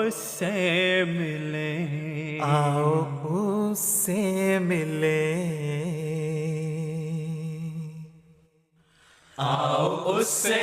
اس سے ملیں، آؤ اس سے ملیں، آؤ اس سے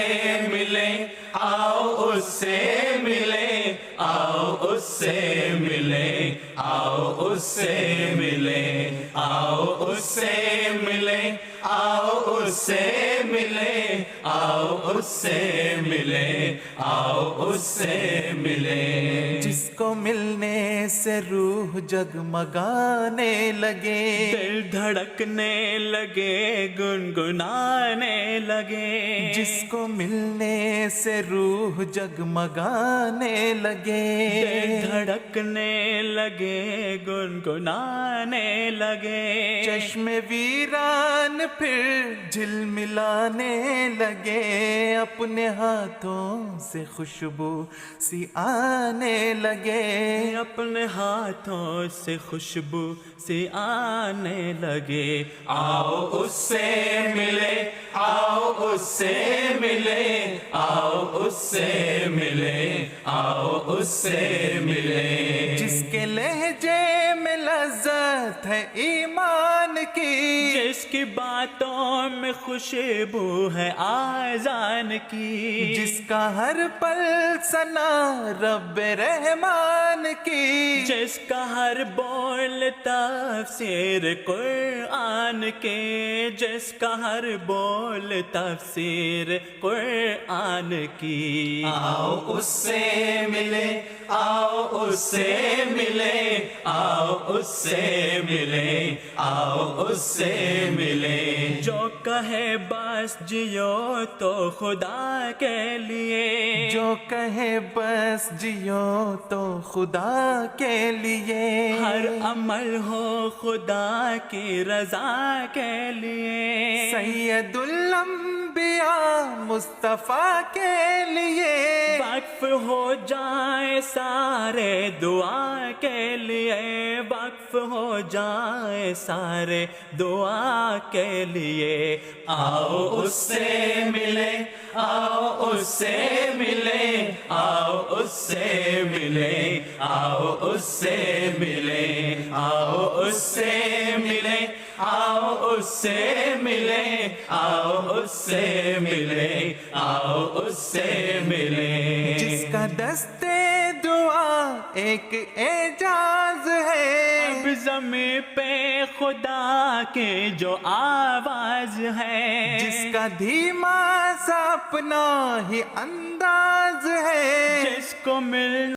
ملیں، آؤ اس سے ملیں، آؤ اس سے ملیں، آؤ اس سے ملیں، آؤ اس سے ملیں، آؤ اس سے ملیں، آؤ اس سے ملیں، آؤ اس سے ملیں، جس کو ملنے سے روح جگمگانے لگے، دل دھڑکنے لگے، گنگنانے لگے، جس کو ملنے سے روح جگمگانے لگے، دل دھڑکنے لگے، گنگنانے لگے، چشم ویران پھر جھلملانے لگے، اپنے ہاتھوں سے خوشبو سی آنے لگے، اپنے ہاتھوں سے خوشبو سی آنے لگے، آؤ اس سے ملے، آؤ اس سے ملے، آؤ اس سے ملے، آؤ اس سے ملے، جس کے لہجے میں لذت ہے ایمان کی، جس کی باتوں میں خوشبو ہے آذان کی، جس کا ہر پل ثنا رب رحمان کی، جس کا ہر بول تفسیر قرآن کے، جس کا ہر بول تفسیر قرآن کی، آؤ اس سے ملے، آؤ اس سے ملے، آؤ اس سے ملے، آؤ اس سے ملے، جو کہے بس جیو تو خدا کے لیے، جو کہے بس جیو تو خدا کے لیے، ہر عمل ہو خدا کی رضا کے لیے، سید الانبیاء مصطفیٰ کے لیے، وقف ہو جائے سارے دعا کے لیے، وقف ہو جائے سارے دعا کے لیے، آؤ اس سے ملے، آؤ اس سے ملے، آؤ اس سے ملے، آؤ اس سے ملے، آؤ اس سے ملے، آؤ اس سے ملے، آؤ اس سے ملے، آؤ اس سے ملے، جس کا دستے دعا ایک اعجاز ہے، اب زمین پہ خدا کی جو آواز ہے، جس کا دھیما سا اپنا ہی انداز ہے، جس کو مل